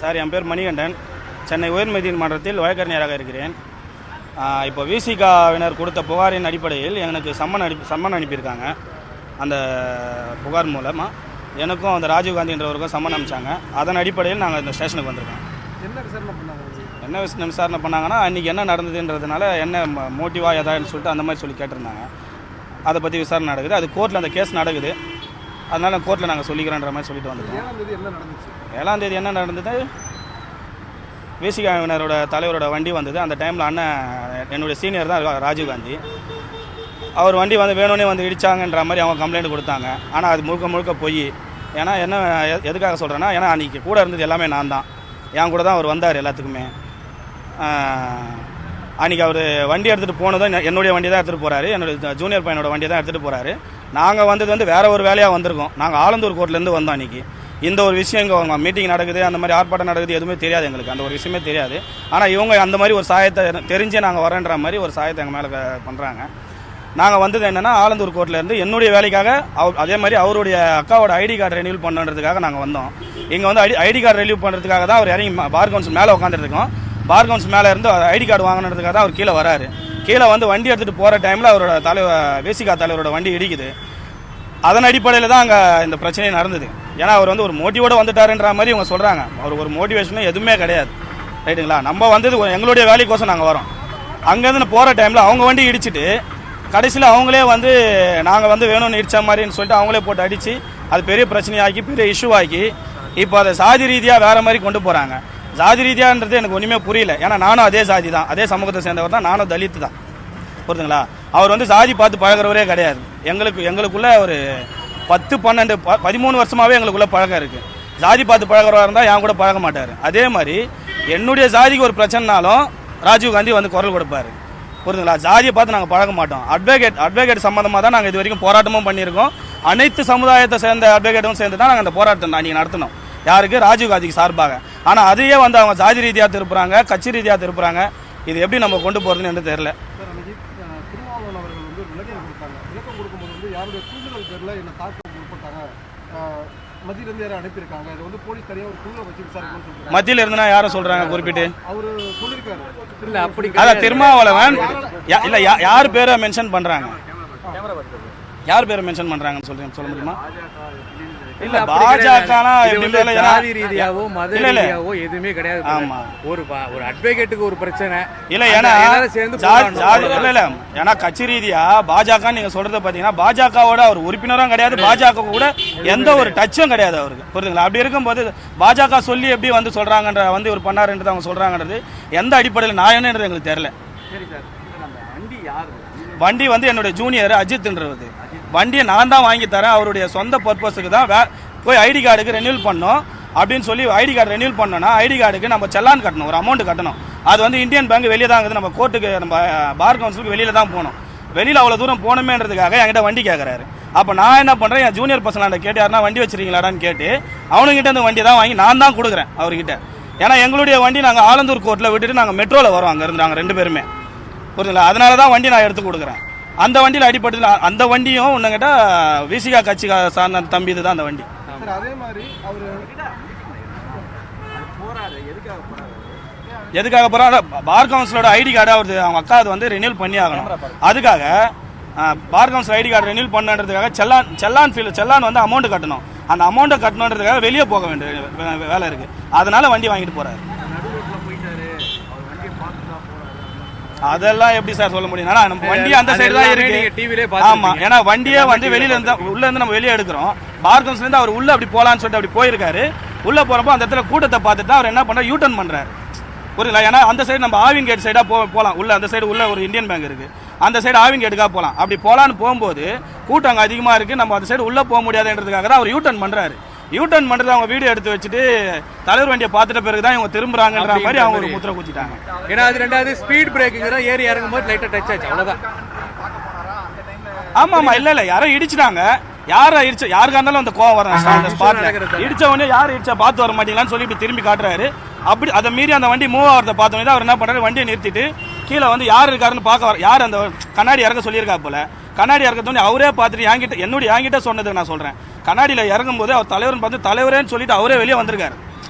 Sir, என் பேர் மணிகண்டன். சென்னை உயர்நீதிமன்றத்தில் வழக்கறிஞராக இருக்கிறேன். இப்போ விசிகாவினர் கொடுத்த புகாரின் அடிப்படையில் எனக்கு சம்மன் அனுப்பியிருக்காங்க. அந்த புகார் மூலமாக எனக்கும் அந்த ராஜீவ்காந்தின்றவருக்கும் சம்மன் அனுப்பிச்சாங்க. அதன் அடிப்படையில் நாங்கள் இந்த ஸ்டேஷனுக்கு வந்திருக்கோம். என்ன விசாரணை பண்ணாங்கன்னா, அன்றைக்கி என்ன நடந்ததுன்றதுனால என்ன மோட்டிவாக எதான்னு சொல்லிட்டு அந்த மாதிரி சொல்லி கேட்டிருந்தாங்க. அதை பற்றி விசாரணை நடக்குது. அது கோர்ட்டில் அந்த கேஸ் நடக்குது. அதனால் கோர்ட்டில் நாங்கள் சொல்லிக்கிறோன்ற மாதிரி சொல்லிட்டு வந்துட்டோம். 7ஆம் தேதி என்ன நடந்தது? விசிகாவினரோட தலைவரோட வண்டி வந்தது. அந்த டைமில் அண்ணன் என்னுடைய சீனியர் தான் ராஜீவ்காந்தி. அவர் வண்டி வந்து வேணும்னே வந்து இடித்தாங்கன்ற மாதிரி அவங்க கம்ப்ளைண்ட் கொடுத்தாங்க. ஆனால் அது முழுக்க போய். ஏன்னா என்ன எதுக்காக சொல்கிறேன்னா, ஏன்னா அன்றைக்கி கூட இருந்தது எல்லாமே நான் தான். என் கூட தான் அவர் வந்தார் எல்லாத்துக்குமே. அன்றைக்கி அவர் வண்டி எடுத்துகிட்டு போனதும் என்னுடைய வண்டி தான் எடுத்துகிட்டு போகிறாரு. என்னுடைய ஜூனியர் பையனோட வண்டி தான் எடுத்துகிட்டு போகிறாரு. நாங்கள் வந்தது வந்து வேறு ஒரு வேலையாக வந்திருக்கோம். நாங்கள் ஆலந்தூர் கோர்ட்லேருந்து வந்தோம். அன்றைக்கி இந்த ஒரு விஷயம் இங்கே மீட்டிங் நடக்குது, அந்த மாதிரி ஆர்ப்பாட்டம் நடக்குது, எதுவுமே தெரியாது எங்களுக்கு. அந்த ஒரு விஷயமே தெரியாது. ஆனால் இவங்க அந்த மாதிரி ஒரு சாயத்தை தெரிஞ்சே நாங்கள் வரேன்ற மாதிரி ஒரு சாயத்தை எங்கள் மேலே பண்ணுறாங்க. நாங்கள் வந்தது என்னென்னா, ஆலந்தூர் கோர்ட்லேருந்து என்னுடைய வேலைக்காக அதே மாதிரி அவருடைய அக்காவோட ஐடி கார்டு ரெனியூல் பண்ணுறதுக்காக நாங்கள் வந்தோம். இங்கே வந்து ஐடி கார்டு ரெனியூல் பண்ணுறதுக்காக தான் அவர் இறங்கி பார் கவுன்சில் மேலே உட்காந்துருக்கோம். பார் கவுன்சில் மேலே இருந்து ஐடி கார்டு வாங்கினதுக்காக தான் அவர் கீழே வராரு. கீழே வந்து வண்டி எடுத்துகிட்டு போகிற டைமில் அவரோட விசிகா தலைவரோட வண்டி இடிக்குது. அதன் அடிப்படையில் தான் அங்கே இந்த பிரச்சனை நடந்தது. ஏன்னா அவர் வந்து ஒரு மோட்டிவோடு வந்துட்டாருன்ற மாதிரி இவங்க சொல்கிறாங்க. அவர் ஒரு மோட்டிவேஷனும் எதுவுமே கிடையாது. ரைட்டுங்களா? நம்ம வந்தது எங்களுடைய வேலைக்கோசம் நாங்கள் வரோம். அங்கேருந்து போகிற டைமில் அவங்க வண்டி இடிச்சிட்டு கடைசியில் அவங்களே வந்து நாங்கள் வந்து வேணும்னு இடித்த மாதிரின்னு சொல்லிட்டு அவங்களே போட்டு அடித்து அது பெரிய பிரச்சனையாக்கி பெரிய இஷ்யூ ஆக்கி இப்போ அதை சாதி ரீதியாக வேறு மாதிரி கொண்டு போகிறாங்க. ஜாதி ரீதியான்றது எனக்கு ஒன்றுமே புரியல. ஏன்னா நானும் அதே சாதி தான், அதே சமூகத்தை சேர்ந்தவர் தான். நானும் தலித்து தான். புரியுதுங்களா? அவர் வந்து சாதி பார்த்து பழகிறவரே கிடையாது. எங்களுக்குள்ள ஒரு 10, 12, 13 வருஷமாகவே எங்களுக்குள்ள பழக்கம் இருக்குது. ஜாதி பார்த்து பழகிறவராக இருந்தால் என் கூட பழக மாட்டார். அதே மாதிரி என்னுடைய ஜாதிக்கு ஒரு பிரச்சனைனாலும் ராஜீவ்காந்தி வந்து குரல் கொடுப்பார். புரியுதுங்களா? ஜாதியை பார்த்து நாங்கள் பழக மாட்டோம். அட்வொகேட் சம்மந்தமாக தான் நாங்கள் இது வரைக்கும் போராட்டமும் பண்ணியிருக்கோம். அனைத்து சமுதாயத்தை சேர்ந்த அட்வொகேட்டும் சேர்ந்து தான் நாங்கள் அந்த போராட்டம் அன்றைக்கி நடத்தினோம். யாருக்கு? ராஜீவ்காந்திக்கு சார்பாக. ஆனால் அதையே வந்து அவங்க ஜாதி ரீதியாக திருப்புறாங்க, கட்சி ரீதியாக திருப்புறாங்க. இது எப்படி நம்ம கொண்டு போகிறதுன்னு எனக்கு தெரியல. மத்தியில இருந்துனா யாரும் சொல்றாங்க குறிப்பிட்டு? அதான் திருமாவளவன். இல்ல, யார் பேரை மென்ஷன் பண்றாங்க? யார் பேரை மென்ஷன் பண்றாங்கன்னு சொல்ல முடியுமா? இல்ல, பாஜகனா ஜாதி ரீதியாவோ மத ரீதியாவோ எதுவுமே கிடையாது. ஆமா, ஒரு அட்வொகேட்டுக்கு ஒரு பிரச்சனை இல்ல. ஏன்னா ஏன்னா கட்சி ரீதியா பாஜக நீங்க சொல்றத பாத்தீங்கன்னா, பாஜகவோட அவர் உறுப்பினரும் கிடையாது, பாஜக கூட எந்த ஒரு டச்சும் கிடையாது அவருக்கு. புரியுதுங்களா? அப்படி இருக்கும்போது பாஜக சொல்லி எப்படி வந்து சொல்றாங்கன்ற வந்து ஒரு பண்ணாருன்றது அவங்க சொல்றாங்கன்றது எந்த அடிப்படையில் நியாயம்ன்றது எங்களுக்கு தெரியல. வண்டி வந்து என்னுடைய ஜூனியர் அஜித்ன்றது. வண்டியை நான் தான் வாங்கி தரேன், அவருடைய சொந்த பர்பஸுக்கு தான் போய் ஐடி கார்டுக்கு ரெனியூல் பண்ணோம் அப்படின்னு சொல்லி ஐடி கார்டு ரெனியூல் பண்ணோன்னா ஐடி கார்டுக்கு நம்ம செல்லான் கட்டணும், ஒரு அமௌண்ட் கட்டணும். அது வந்து இந்தியன் பேங்க் வெளியே தான் இருக்குது. நம்ம கோர்ட்டுக்கு நம்ம பார் கவுன்சிலுக்கு வெளியில் தான் போகணும். வெளியில் அவ்வளோ தூரம் போகணுமேன்றதுக்காக என்கிட்ட வண்டி கேட்குறாரு. அப்போ நான் என்ன பண்ணுறேன், என் ஜூனியர் பசங்களாண்ட கேட்டு யாருன்னா வண்டி வச்சிருக்கீங்களாடான்னு கேட்டு அவனுங்கிட்ட அந்த வண்டி தான் வாங்கி நான் தான் கொடுக்குறேன் அவர்கிட்ட. ஏன்னா எங்களுடைய வண்டி நாங்கள் ஆலந்தூர் கோர்ட்டில் விட்டுட்டு நாங்கள் மெட்ரோவில் வரோம். அங்கே இருந்து நாங்கள் 2 பேருமே. புரியுதுங்களா? அதனால தான் வண்டி நான் எடுத்து கொடுக்குறேன். அந்த வண்டியில் அடிப்பட்டு அந்த வண்டியும் ஒன்று கேட்டால் விசிகா கட்சி சார்ந்த தம்பி இது தான் அந்த வண்டி. அதே மாதிரி எதுக்காக போகிறாரு? பார் கவுன்சிலோட ஐடி கார்டு அவங்க அக்கா அது வந்து ரெனியூல் பண்ணி ஆகணும். அதுக்காக bar council ID card renewal பண்ணுறதுக்காக செல்லான் வந்து அமௌண்ட் கட்டணும். அந்த அமௌண்ட்டை கட்டணுன்றதுக்காக வெளியே போக வேண்டிய வேலை இருக்குது. அதனால வண்டி வாங்கிட்டு போகிறாரு. அதெல்லாம் எப்படி சார் சொல்ல முடியும்? நம்ம வண்டி அந்த சைடு தான் இருக்கு. ஆமா, ஏன்னா வண்டியே வந்து வெளியில இருந்து உள்ள இருந்து நம்ம வெளியே எடுக்கிறோம். பார் கவுன்சில இருந்து அவர் உள்ள அப்படி போலான்னு சொல்லிட்டு அப்படி போயிருக்காரு. உள்ள போறப்போ அந்த இடத்துல கூட்டத்தை பார்த்துட்டு அவர் என்ன பண்றாரு, யூ டர்ன் பண்றாரு. புரியல? ஏன்னா அந்த சைடு நம்ம ஆவின் கேட் சைடா போகலாம். உள்ள அந்த சைடு உள்ள ஒரு இந்தியன் பேங்க் இருக்கு. அந்த சைடு ஆவின் கேட்டுக்காக போகலாம். அப்படி போலான்னு போகும்போது கூட்டம் அங்கே அதிகமாக இருக்கு, நம்ம அந்த சைடு உள்ள போக முடியாதுன்றதுக்காக தான் அவர் யூ டர்ன் பண்றாரு. யூ டர்ன் பண்ணுறது அவங்க வீடியோ எடுத்து வச்சுட்டு தலைவர் வண்டியை பார்த்துட்ட பிறகு தான் இவங்க திரும்புறாங்கன்ற மாதிரி அவங்க ஒரு முத்திரை குத்திட்டாங்க. ஏன்னா அது ரெண்டாவது ஸ்பீட் பிரேக்கிங் தான், ஏறி இறங்கும் போது லைட்டாக டச் ஆச்சு, அவ்வளோதான். ஆமாம், இல்லை யாரோ இடிச்சிட்டாங்க. யாருக்கா இருந்தாலும் அந்த கோவம் வரும். இடிச்ச உடனே யார் இடிச்சா பார்த்து வர மாட்டீங்களான்னு சொல்லி இப்படி திரும்பி காட்டுறாரு. அப்படி அதை மீறி அந்த வண்டி மூவ் ஆகிறத பார்த்தோன்னே அவர் என்ன பண்ணுறாரு, வண்டியை நிறுத்திட்டு கீழே வந்து யார் இருக்காருன்னு பார்க்க யார் அந்த கண்ணாடி இறக்க சொல்லியிருக்கா போல. கண்ணாடி இறக்கத்தோடனே அவரே பார்த்துட்டு என்கிட்ட சொன்னதுக்கு நான் சொல்கிறேன். கண்ணாடியில் இறங்கும்போது அவர் தலைவர்னு பார்த்து தலைவரேன்னு சொல்லிட்டு அவரே வெளியே வந்திருக்காரு.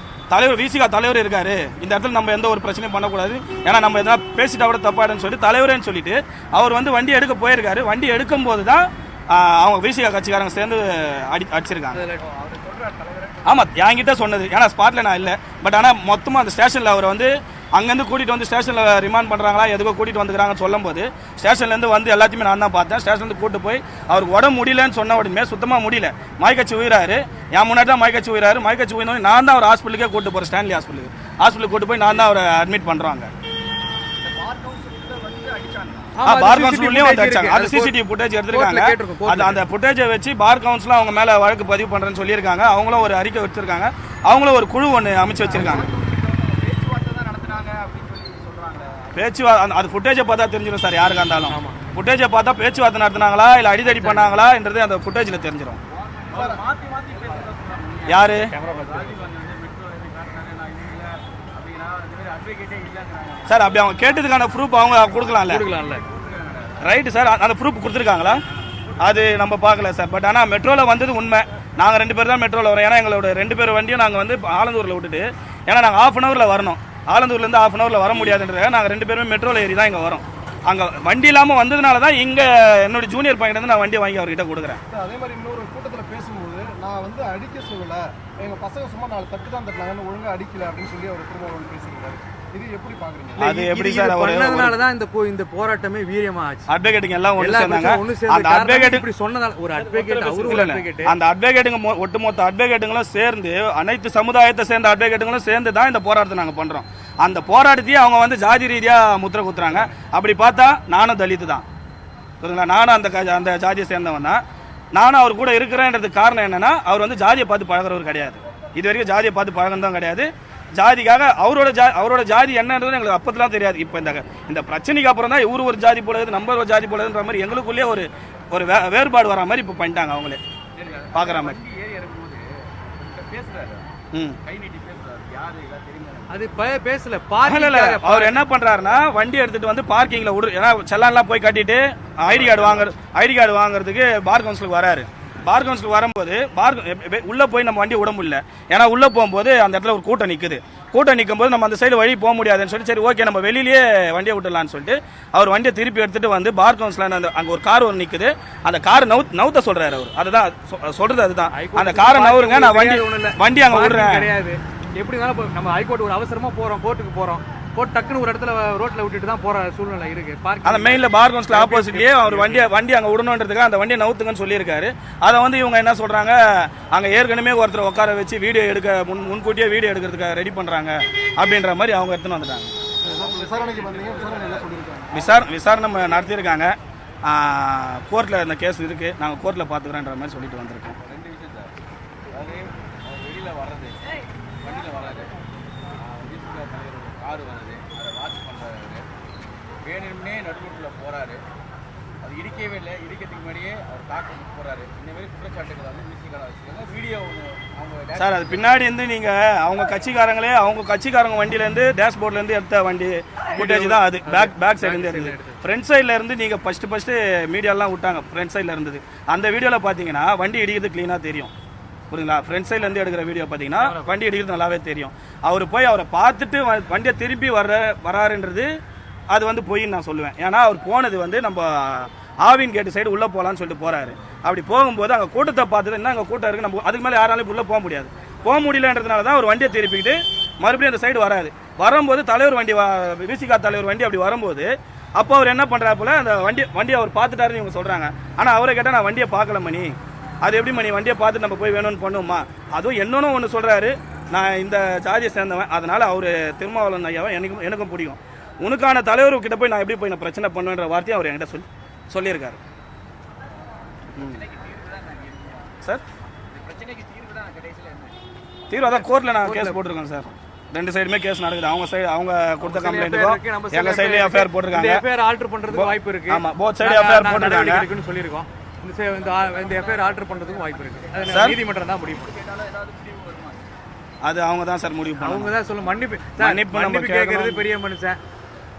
தலைவர் விசிகா தலைவர் இருக்காரு, இந்த இடத்துல நம்ம எந்த ஒரு பிரச்சனையும் பண்ணக்கூடாது, ஏன்னா நம்ம எதனா பேசிட்டா கூட தப்பாயிடுன்னு சொல்லிட்டு தலைவரேன்னு சொல்லிட்டு அவர் வந்து வண்டி எடுக்க போயிருக்காரு. வண்டி எடுக்கும் போது தான் அவங்க விசிகா கட்சிக்காரங்க சேர்ந்து அடிச்சிருக்காங்க. ஆமாம், என்கிட்ட சொன்னது, ஏன்னா ஸ்பாட்டில் நான் இல்லை. பட் ஆனால் மொத்தமாக அந்த ஸ்டேஷனில் அவரை வந்து அங்கேருந்து கூட்டிகிட்டு வந்து ஸ்டேஷனில் ரிமாண்ட் பண்ணுறாங்களா எதுக்கோ கூட்டிகிட்டு வந்துக்கிறாங்கன்னு சொல்லும் போது ஸ்டேஷன்லேருந்து வந்து எல்லாத்தையுமே நான் தான் பார்த்தேன். ஸ்டேஷன்லேருந்து கூட்டு போய் அவருக்கு உடம்பு முடியலன்னு சொன்ன உடனே சுத்தமாக முடியல, மயக்கச்சி உயிராரு. என் முன்னாடி தான் மயக்கச்சி உயிராரு. மயக்கச்சி உயிரோன்னு நான் தான் அவர் ஹாஸ்பிட்டலுக்கே கூட்டு போகிறேன், ஸ்டான்லி ஹாஸ்பிட்டலுக்கு கூட்டு போய் நான் தான் அவரை அட்மிட் பண்ணுறாங்க. பார் கவுன்சிலையும் வந்து அடிச்சாங்க. அது சிசிடிவி ஃபுட்டேஜ் எடுத்துருக்காங்க. அந்த ஃபுட்டேஜை வச்சு பார் கவுன்சில் அவங்க மேலே வழக்கு பதிவு பண்ணுறேன்னு சொல்லியிருக்காங்க. அவங்களும் ஒரு அறிக்கை வச்சிருக்காங்க. அவங்களும் ஒரு குழு ஒன்று அமைச்சு வச்சிருக்காங்க. பேச்சுவார்த்தை அது ஃபுட்டேஜை பார்த்தா தெரிஞ்சிடும் சார், யாருக்கா இருந்தாலும். ஃபுட்டேஜை பார்த்தா பேச்சுவார்த்தை நடத்தினாங்களா இல்லை அடிதடி பண்ணாங்களான்றது அந்த ஃபுட்டேஜில் தெரிஞ்சிடும். யாரு சார் அப்படி அவங்க கேட்டதுக்கான ப்ரூஃப் அவங்க கொடுக்கலாம்ல. ரைட்டு சார், அந்த ப்ரூஃப் கொடுத்துருக்காங்களா அது நம்ம பார்க்கல சார். பட் ஆனால் மெட்ரோவில் வந்தது உண்மை. நாங்கள் 2 பேர் தான் மெட்ரோவில் வரோம். ஏன்னா எங்களோட 2 பேர் வண்டியும் நாங்கள் வந்து ஆலந்தூரில் விட்டுட்டு, ஏன்னா நாங்கள் ½ அன் ஹவரில் வரணும், ஆலந்தூர்லேருந்து ½ அன் ஹவரில் வர முடியாதுன்றதுக்காக நாங்கள் 2 பேருமே மெட்ரோவில் ஏறி தான் இங்கே வரோம். அங்கே வண்டி இல்லாமல் வந்ததுனால தான் இங்கே என்னோட ஜூனியர் பையன் வந்து நான் வண்டியை வாங்கி அவர்கிட்ட கொடுக்குறேன். அதே மாதிரி இன்னொரு கூட்டத்தில் பேசும்போது நான் வந்து அடிக்க சொல்லலை, எங்கள் பசங்க சும்மா 4 தட்டு தான் தட்டினாங்கன்னு ஒழுங்காக அடிக்கல அப்படின்னு சொல்லி அவர் திரும்ப பேசிக்கிறாரு. இது எப்படி பாக்குறீங்க? அது எப்படி சார் பண்ணதுனால தான் இந்த போராட்டமே வீரியமா ஆச்சு. அட்வொகேட்டுங்க எல்லாம் ஒன்னு சேர்ந்தாங்க. அந்த அட்வொகேட் இப்படி சொன்னதால ஒரு அட்வொகேட் அவரு ஒரு அட்வொகேட், அந்த அட்வொகேட்டுங்க ஒட்டுமொத்த அட்வொகேட்டுங்களும் சேர்ந்து அனைத்து சமுதாயத்தை சேர்ந்த அட்வொகேட்டுங்களும் சேர்ந்து தான் இந்த போராட்டத்தை நாங்க பண்றோம். அந்த போராட்டத்தையே அவங்க வந்து ஜாதி ரீதியா முத்திரை குத்துறாங்க. அப்படி பார்த்தா நானும் தலித்து தான், புரியுதுங்களா? நானும் அந்த ஜாதியை சேர்ந்தவன் தான். நானும் அவர் கூட இருக்கிறேன்றதுக்கு காரணம் என்னன்னா, அவர் வந்து ஜாதியை பார்த்து பழகிறவர் கிடையாது. இது வரைக்கும் ஜாதியை பார்த்து பழகிறதும் கிடையாது. ஜாதிக்காக அவரோட ஜாதி என்னன்றது எங்களுக்கு அப்போதெல்லாம் தெரியாது. இப்போ இந்த பிரச்சனைக்கு அப்புறம் தான் இவரு ஒரு ஜாதி போலது, நம்ம ஒரு ஜாதி போலதுன்ற மாதிரி எங்களுக்குள்ளேயே ஒரு வேறுபாடு வர மாதிரி இப்போ பண்ணிட்டாங்க. அவங்களே பார்க்குற மாதிரி. அவர் என்ன பண்றாருன்னா, வண்டி எடுத்துட்டு வந்து பார்க்கிங்ல ஏன்னா செல்லான்லாம் போய் கட்டிட்டு ஐடி கார்டு வாங்குறதுக்கு பார் கவுன்சிலுக்கு வராரு. பார் கவுன்சிலுக்கு வரும்போது உள்ள போய் நம்ம வண்டி விட முடியல. ஏன்னா உள்ள போகும்போது அந்த இடத்துல ஒரு கூட்டம் நிற்குது. கூட்டம் நிற்கும் போது நம்ம அந்த சைடு வழி போக முடியாதுன்னு சொல்லி, சரி ஓகே நம்ம வெளியிலேயே வண்டியை விட்டுலான்னு சொல்லிட்டு அவர் வண்டியை திருப்பி எடுத்துட்டு வந்து பார் கவுன்சில் அங்கே ஒரு கார் ஒன்று நிற்குது. அந்த கார் நவுத்த சொல்றாரு அவர். அதுதான் சொல்றது, அதுதான் அந்த காரை நவுருங்க, நான் வண்டி அங்கே விடுறேன் கிடையாது. எப்படி நம்ம ஹைகோர்ட் ஒரு அவசரமா போறோம், கோர்ட்டுக்கு போறோம், போட்டு டக்குன்னு ஒரு இடத்துல ரோட்ல விட்டுட்டு தான் போற சூழ்நிலை இருக்கு. அந்த மெயின்ல பார் கவுன்சில் ஆப்போசிட்லயே அவர் வண்டி அங்க விடணுன்றதுக்காக அந்த வண்டியை நவுத்துங்கன்னு சொல்லியிருக்காரு. அதை வந்து இவங்க என்ன சொல்றாங்க, அங்க ஏற்கனவே ஒருத்தர் உட்கார வச்சு வீடியோ எடுக்க முன்கூட்டியே வீடியோ எடுக்கிறதுக்காக ரெடி பண்றாங்க அப்படின்ற மாதிரி அவங்க எடுத்துன்னு வந்துட்டாங்க. விசாரணை நடத்தியிருக்காங்க. கோர்ட்ல இந்த கேஸ் இருக்கு, நாங்கள் கோர்ட்ல பாத்துக்கிறோன்ற மாதிரி சொல்லிட்டு வந்திருக்கோம். கார் வருது, அதை வாட்ச் பண்ணுறாரு, வேணும்னே நடுரோட்டில் போகிறாரு, அது இடிக்கவே இல்லை, இடிக்கிறதுக்கு முன்னாடியே அவர் தாக்க போகிறாரு. இந்த மாதிரி குற்றச்சாட்டுகள் வந்து மியூசிக்காக வச்சுருக்காங்க. வீடியோ ஒன்று அவங்க சார், அது பின்னாடி இருந்து நீங்கள் அவங்க கட்சிக்காரங்க வண்டியிலேருந்து டேஷ்போர்ட்லேருந்து எடுத்த வண்டி ஃபுட்டேஜ் தான் அது. பேக் சைட்லேருந்து இருந்தது. ஃப்ரண்ட் சைடில் இருந்து நீங்கள் ஃபஸ்ட்டு மீடியாலாம் விட்டாங்க. ஃப்ரண்ட் சைடில் இருந்தது. அந்த வீடியோவில் பார்த்தீங்கன்னா வண்டி இடிக்கிறது க்ளீனாக தெரியும், புரியுங்களா? ஃப்ரண்ட் சைட்லேருந்து எடுக்கிற வீடியோ பார்த்தீங்கன்னா வண்டி அடிக்கிறது நல்லாவே தெரியும். அவர் போய் அவரை பார்த்துட்டு வண்டியை திருப்பி வராருன்றது அது வந்து பொய்ன்னு நான் சொல்லுவேன். ஏன்னா அவர் போனது வந்து நம்ம ஆவின் கேட்டு சைடு உள்ளே போகலான்னு சொல்லிட்டு போகிறாரு. அப்படி போகும்போது அங்கே கூட்டத்தை பார்த்துட்டு என்ன அங்கே கூட்டம் இருக்குது, நம்ம அதுக்கு மேலே யாராலையும் உள்ளே போக முடியாது. போக முடியலன்றதுனால தான் அவர் வண்டியை திருப்பிக்கிட்டு மறுபடியும் அந்த சைடு வராது. வரும்போது தலைவர் வண்டி விசிகா தலைவர் வண்டி அப்படி வரும்போது அப்போ அவர் என்ன பண்ணுறாப்புல, அந்த வண்டியை அவர் பார்த்துட்டாருன்னு இவங்க சொல்கிறாங்க. ஆனால் அவரை கேட்டால் நான் வண்டியை பார்க்கல மணி, அது எப்படி மணி வண்டியை பார்த்து நம்ம போய் வேணும்னு பண்ணுவோமா? அதுவும் என்னன்னு ஒன்று சொல்கிறாரு, நான் இந்த ஜாதியை சேர்ந்தவன், அதனால் அவர் திருமாவளவன் ஐயாவை எனக்கும் பிடிக்கும், உனக்கான தலைவர்கிட்ட போய் நான் எப்படி போய் நான் பிரச்சனை பண்ணுவேன்ற வார்த்தையை அவர் என்கிட்ட சொல்லியிருக்காரு. சார் தீர்வு அதான் கோர்ட்டில் நான் கேஸ் போட்டிருக்கேன் சார். 2 சைடுமே கேஸ் நடக்குது. அவங்க கொடுத்த கம்ப்ளைண்ட்டுக்கும் எங்க சைடுல எஃப்ஐஆர் போட்டிருக்காங்க. எஃப்ஐஆர் ஆல்டர் பண்றதுக்கு வாய்ப்பு இருக்கு. ஆமா, போத் சைடு எஃப்ஐஆர் போட்டிருக்காங்க சொல்லியிருக்கோம். இந்த எஃப்ஐஆர் ஆல்டர் பண்றதுக்கு வாய்ப்பு இருக்கு. அது நீதிமன்றம் தான் முடிவு பண்ணும். அது அவங்க தான் சார் முடிவு பண்ணுவாங்க. அவங்க தான் சொல்ல மன்னிப்பு கேட்கறது பெரிய மனுஷன்.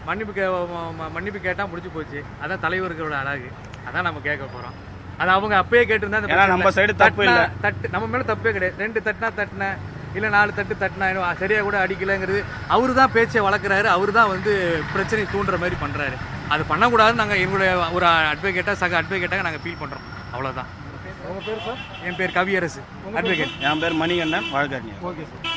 மன்னிப்பு கேட்டா முடிஞ்சு போச்சு. அதான் தலைவர்களோட அழகு. அதான் நம்ம கேட்க போறோம். அது அவங்க அப்பயே கேட்டிருந்தா நம்ம சைடு தப்பு இல்ல, நம்ம மேல தப்பே கிடையாது. 2 தட்டினா இல்லை 4 தட்டு தட்டினா சரியாக கூட அடிக்கலைங்கிறது அவரு தான் பேச்சை வளர்க்குறாரு, அவரு தான் வந்து பிரச்சனை தூண்டுற மாதிரி பண்ணுறாரு. அது பண்ணக்கூடாதுன்னு நாங்கள் எங்களுடைய ஒரு அட்வொகேட்டாக சக அட்வொகேட்டாக நாங்கள் ஃபீல் பண்ணுறோம். அவ்வளோதான். உங்கள் பேர் சார்? என் பேர் கவியரசு, அட்வொகேட். என் பேர் மணிகண்டன், வழக்கறிஞர். Okay sir.